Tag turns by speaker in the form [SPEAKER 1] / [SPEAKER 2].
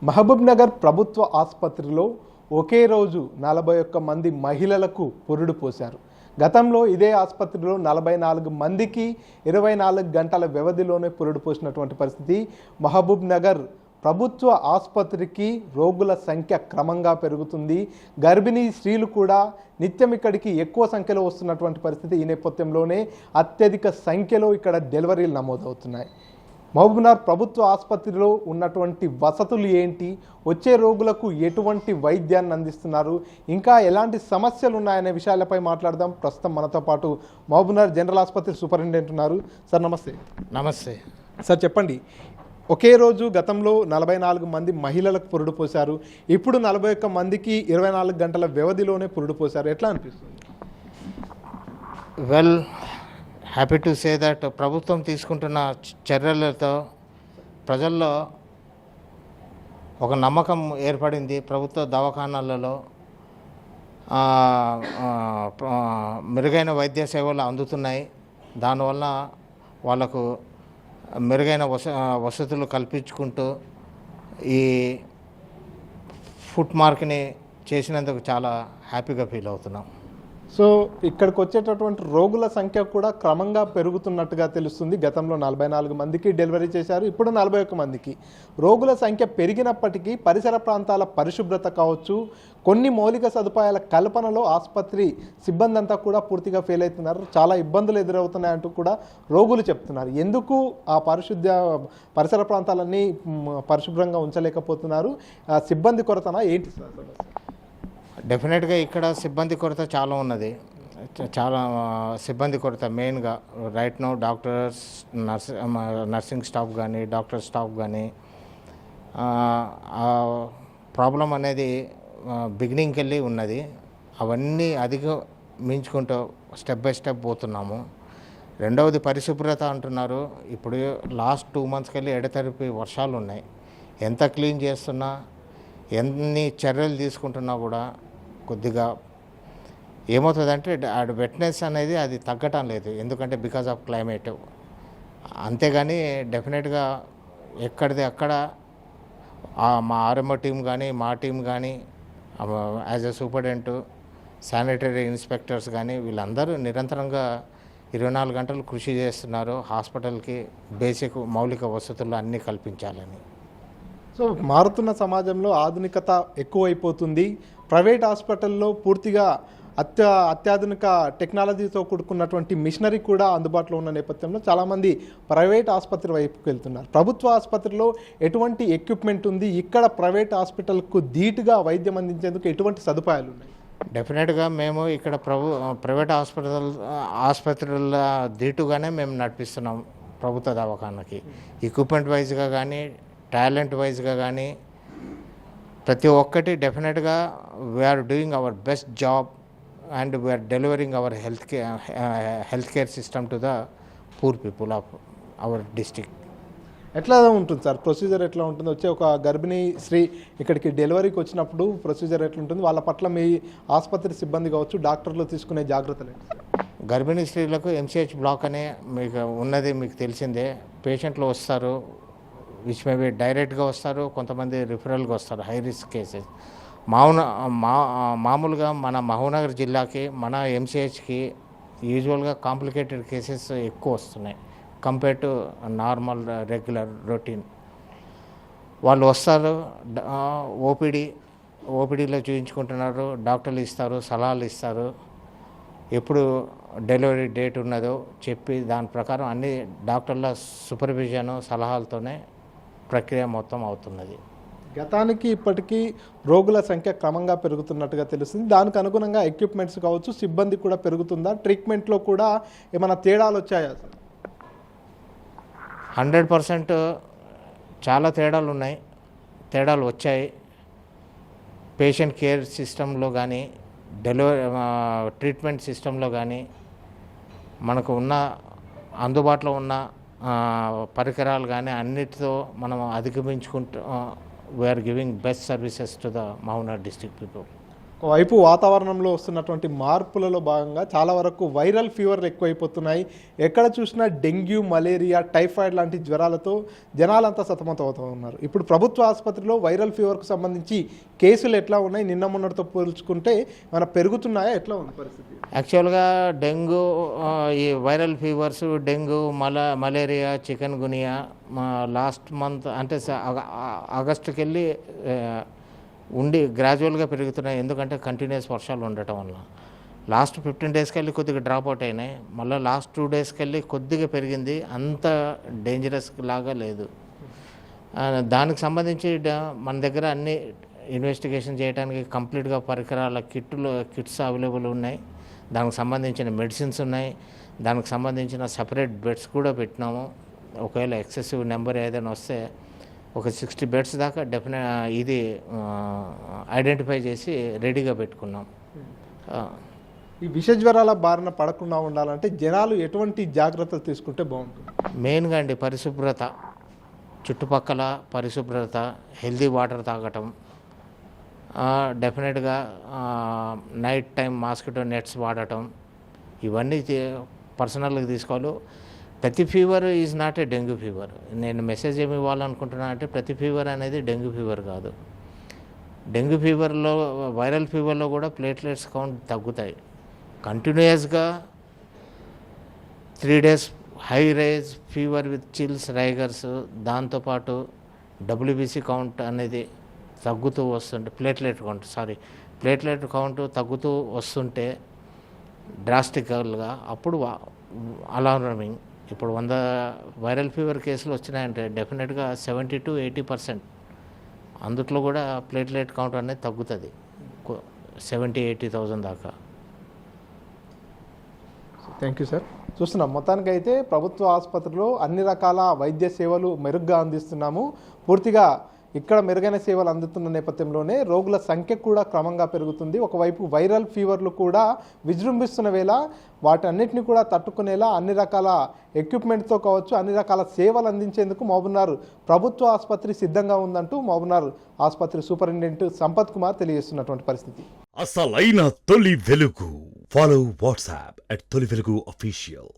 [SPEAKER 1] మహబూబ్నగర్ ప్రభుత్వ ఆసుపత్రిలో ఒకే రోజు 41 మంది మహిళలకు పురుడు పోశారు. గతంలో ఇదే ఆసుపత్రిలో 44 మందికి 24 గంటల వ్యవధిలోనే పురుడు పోసినటువంటి పరిస్థితి. మహబూబ్నగర్ ప్రభుత్వ ఆసుపత్రికి రోగుల సంఖ్య క్రమంగా పెరుగుతుంది. గర్భిణీ స్త్రీలు కూడా నిత్యం ఇక్కడికి ఎక్కువ సంఖ్యలో వస్తున్నటువంటి పరిస్థితి. ఈ నేపథ్యంలోనే అత్యధిక సంఖ్యలో ఇక్కడ డెలివరీలు నమోదవుతున్నాయి. మహబూబ్నగర్ ప్రభుత్వ ఆసుపత్రిలో ఉన్నటువంటి వసతులు ఏంటి, వచ్చే రోగులకు ఎటువంటి వైద్యాన్ని అందిస్తున్నారు, ఇంకా ఎలాంటి సమస్యలు ఉన్నాయనే విషయాలపై మాట్లాడదాం. ప్రస్తుతం మనతో పాటు మహబూబ్నగర్ జనరల్ ఆసుపత్రి సూపరింటెండెంట్ ఉన్నారు. సార్ నమస్తే.
[SPEAKER 2] నమస్తే
[SPEAKER 1] సార్ చెప్పండి, ఒకే రోజు గతంలో 44 మంది మహిళలకు పురుడు పోశారు, ఇప్పుడు 41 మందికి 24 గంటల వ్యవధిలోనే పురుడు పోశారు. ఎట్లా అనిపిస్తుంది?
[SPEAKER 2] Well, happy to say that ప్రభుత్వం తీసుకుంటున్న చర్యలతో ప్రజల్లో ఒక నమ్మకం ఏర్పడింది. ప్రభుత్వ దవాఖానాలలో మెరుగైన వైద్య సేవలు అందుతున్నాయి. దానివల్ల వాళ్ళకు మెరుగైన వసతులు కల్పించుకుంటూ ఈ ఫుట్ మార్క్ని చేసినందుకు చాలా హ్యాపీగా ఫీల్ అవుతున్నాం.
[SPEAKER 1] సో ఇక్కడికి వచ్చేటటువంటి రోగుల సంఖ్య కూడా క్రమంగా పెరుగుతున్నట్టుగా తెలుస్తుంది. గతంలో 44 మందికి డెలివరీ చేశారు, ఇప్పుడు 41 మందికి. రోగుల సంఖ్య పెరిగినప్పటికీ పరిసర ప్రాంతాల పరిశుభ్రత కావచ్చు, కొన్ని మౌలిక సదుపాయాల కల్పనలో ఆసుపత్రి సిబ్బంది అంతా కూడా పూర్తిగా ఫెయిల్ అవుతున్నారు. చాలా ఇబ్బందులు ఎదురవుతున్నాయంటూ కూడా రోగులు చెప్తున్నారు. ఎందుకు ఆ పరిసర ప్రాంతాలన్నీ పరిశుభ్రంగా ఉంచలేకపోతున్నారు? సిబ్బంది కొరతనా ఏంటి సార్?
[SPEAKER 2] డెఫినెట్గా ఇక్కడ సిబ్బంది కొరత చాలా ఉన్నది. చాలా సిబ్బంది కొరత మెయిన్గా right now doctors, nursing staff కానీ డాక్టర్ స్టాఫ్ కానీ ప్రాబ్లం అనేది బిగినింగ్కి వెళ్ళి ఉన్నది. అవన్నీ అధిగమించుకుంటూ స్టెప్ బై స్టెప్ పోతున్నాము. రెండవది పరిశుభ్రత అంటున్నారు. ఇప్పుడు లాస్ట్ 2 మంత్స్కి వెళ్ళి ఎడతెరిపి వర్షాలు ఉన్నాయి. ఎంత క్లీన్ చేస్తున్నా, ఎన్ని చర్యలు తీసుకుంటున్నా కూడా కొద్దిగా ఏమవుతుందంటే వెట్నెస్ అనేది అది తగ్గటం లేదు. ఎందుకంటే బికాజ్ ఆఫ్ క్లైమేట్. అంతేగాని డెఫినెట్గా ఎక్కడిది అక్కడ మా ఆర్ఎంఓ టీం కానీ మా టీం కానీ as a superintendent, sanitary inspectors కానీ వీళ్ళందరూ నిరంతరంగా 24 గంటలు కృషి చేస్తున్నారు హాస్పిటల్కి బేసిక్ మౌలిక వసతులు అన్నీ కల్పించాలని.
[SPEAKER 1] సో మారుతున్న సమాజంలో ఆధునికత ఎక్కువైపోతుంది. ప్రైవేట్ హాస్పిటల్లో పూర్తిగా అత్యాధునిక టెక్నాలజీతో కూడుకున్నటువంటి మిషనరీ కూడా అందుబాటులో ఉన్న నేపథ్యంలో చాలామంది ప్రైవేట్ ఆసుపత్రి వైపుకి వెళ్తున్నారు. ప్రభుత్వ ఆసుపత్రిలో ఎటువంటి ఎక్విప్మెంట్ ఉంది? ఇక్కడ ప్రైవేట్ హాస్పిటల్కు ధీటుగా వైద్యం అందించేందుకు ఎటువంటి సదుపాయాలు ఉన్నాయి?
[SPEAKER 2] డెఫినెట్గా మేము ఇక్కడ ప్రైవేట్ ఆసుపత్రుల ధీటుగానే మేము నడిపిస్తున్నాం ప్రభుత్వ దవాఖానకి. ఎక్విప్మెంట్ వైజ్గా కానీ టాలెంట్ వైజ్గా కానీ ప్రతి ఒక్కటి డెఫినెట్గా we are doing our best job and we are delivering our health care system to the poor people of our district.
[SPEAKER 1] ఎట్లా ఉంటుంది సార్ ప్రొసీజర్? ఎట్లా ఉంటుంది? వచ్చే ఒక గర్భిణీ స్త్రీ ఇక్కడికి డెలివరీకి వచ్చినప్పుడు ప్రొసీజర్ ఎట్లుంటుంది? వాళ్ళ పట్ల మీ ఆసుపత్రి సిబ్బంది కావచ్చు, డాక్టర్లు తీసుకునే జాగ్రత్తలు?
[SPEAKER 2] గర్భిణీ స్త్రీలకు ఎంసీహెచ్ బ్లాక్ అనే మీకు ఉన్నది, మీకు తెలిసిందే. పేషెంట్లు వస్తారు, విచ్ మేబీ డైరెక్ట్గా వస్తారు, కొంతమంది రిఫరల్గా వస్తారు, హై రిస్క్ కేసెస్. మామూలుగా మన మహబూబ్నగర్ జిల్లాకి మన ఎంసీహెచ్కి యూజువల్గా కాంప్లికేటెడ్ కేసెస్ ఎక్కువ వస్తున్నాయి compare to normal regular routine. వాళ్ళు వస్తారు, ఓపీడీలో చూపించుకుంటున్నారు, డాక్టర్లు ఇస్తారు, సలహాలు ఇస్తారు, ఎప్పుడు డెలివరీ డేట్ ఉన్నదో చెప్పి దాని ప్రకారం అన్ని డాక్టర్ల సూపర్విజను సలహాలతోనే ప్రక్రియ మొత్తం అవుతున్నది.
[SPEAKER 1] గతానికి ఇప్పటికీ రోగుల సంఖ్య క్రమంగా పెరుగుతున్నట్టుగా తెలుస్తుంది. దానికి అనుగుణంగా ఎక్విప్మెంట్స్ కావచ్చు, సిబ్బంది కూడా పెరుగుతుందా? ట్రీట్మెంట్లో కూడా ఏమైనా తేడాలు వచ్చాయా సార్?
[SPEAKER 2] 100% చాలా తేడాలు వచ్చాయి. పేషెంట్ కేర్ సిస్టంలో కానీ ట్రీట్మెంట్ సిస్టంలో కానీ మనకు అందుబాటులో ఉన్న పరికరాలు కానీ అన్నిటితో మనం అధిగమించుకుంటూ we're giving best services to the Mahabubnagar district people.
[SPEAKER 1] వైపు వాతావరణంలో వస్తున్నటువంటి మార్పులలో భాగంగా చాలా వరకు వైరల్ ఫీవర్లు ఎక్కువైపోతున్నాయి. ఎక్కడ చూసినా డెంగ్యూ, మలేరియా, టైఫాయిడ్ లాంటి జ్వరాలతో జనాలంతా సతమతమవుతూ ఉన్నారు. ఇప్పుడు ప్రభుత్వ ఆసుపత్రిలో వైరల్ ఫీవర్కు సంబంధించి కేసులు ఎట్లా ఉన్నాయి? నిన్న మొన్నటితో పోల్చుకుంటే ఏమైనా పెరుగుతున్నాయా? ఎట్లా ఉంది పరిస్థితి?
[SPEAKER 2] యాక్చువల్గా డెంగ్యూ, ఈ viral fevers, dengue, malaria, chikungunya last month అంటే ఆగస్టుకి వెళ్ళి ఉండి గ్రాడ్యువల్గా పెరుగుతున్నాయి. ఎందుకంటే కంటిన్యూస్ వర్షాలు ఉండటం వల్ల లాస్ట్ 15 డేస్కి వెళ్ళి కొద్దిగా డ్రాప్ అవుట్ అయినాయి. మళ్ళీ లాస్ట్ 2 డేస్కి వెళ్ళి కొద్దిగా పెరిగింది. అంత డేంజరస్ లాగా లేదు. దానికి సంబంధించి మన దగ్గర అన్ని ఇన్వెస్టిగేషన్ చేయడానికి కంప్లీట్గా పరికరాల కిట్స్ అవైలబుల్ ఉన్నాయి. దానికి సంబంధించిన మెడిసిన్స్ ఉన్నాయి. దానికి సంబంధించిన సపరేట్ బెడ్స్ కూడా పెట్టినాము. ఒకవేళ ఎక్సెసివ్ నెంబర్ ఏదైనా వస్తే ఒక 60 బెడ్స్ దాకా ఇది ఐడెంటిఫై చేసి రెడీగా పెట్టుకున్నాం.
[SPEAKER 1] ఈ విష జ్వరాల బారిన పడకుండా ఉండాలంటే జనాలు ఎటువంటి జాగ్రత్తలు తీసుకుంటే బాగుంటుంది?
[SPEAKER 2] మెయిన్గా అండి పరిశుభ్రత, చుట్టుపక్కల పరిశుభ్రత, హెల్తీ వాటర్ తాగటం, డెఫినెట్గా నైట్ టైం మాస్కిటో నెట్స్ వాడటం, ఇవన్నీ పర్సనల్గా తీసుకోవాలి. ప్రతి fever is not a dengue fever. నేను మెసేజ్ ఏమి ఇవ్వాలనుకుంటున్నా అంటే ప్రతి ఫీవర్ అనేది డెంగ్యూ ఫీవర్ కాదు. డెంగ్యూ ఫీవర్లో, వైరల్ ఫీవర్లో కూడా ప్లేట్లెట్స్ కౌంట్ తగ్గుతాయి. కంటిన్యూయస్గా 3 days high rage fever with chills, rigors, దాంతోపాటు WBC కౌంట్ అనేది తగ్గుతూ వస్తుంటే ప్లేట్లెట్ కౌంట్ తగ్గుతూ వస్తుంటే డ్రాస్టికల్గా అప్పుడు అలార్మింగ్. ఇప్పుడు 100 వైరల్ ఫీవర్ కేసులు వచ్చినాయంటే డెఫినెట్గా 70 to 80% అందుట్లో కూడా ప్లేట్లెట్ కౌంట్ అనేది తగ్గుతుంది 70,000-80,000 దాకా.
[SPEAKER 1] Thank you sir. చూస్తున్నాం మొత్తానికైతే ప్రభుత్వ ఆసుపత్రిలో అన్ని రకాల వైద్య సేవలు మెరుగ్గా అందిస్తున్నాము. పూర్తిగా ఇక్కడ మెరుగైన సేవలు అందుతున్న నేపథ్యంలోనే రోగుల సంఖ్య కూడా క్రమంగా పెరుగుతుంది. ఒకవైపు వైరల్ ఫీవర్లు కూడా విజృంభిస్తున్న వేళ వాటన్నిటిని కూడా తట్టుకునేలా అన్ని రకాల ఎక్విప్మెంట్తో కావచ్చు, అన్ని రకాల సేవలు అందించేందుకు మహబూబ్నగర్ ప్రభుత్వ ఆసుపత్రి సిద్ధంగా ఉందంటూ మహబూబ్నగర్ ఆసుపత్రి సూపరింటెండెంట్ సంపత్ కుమార్ తెలియజేస్తున్నటువంటి పరిస్థితి.
[SPEAKER 3] అసలైన తొలి వెలుగు. ఫాలో వాట్సాప్ @తొలి వెలుగు official.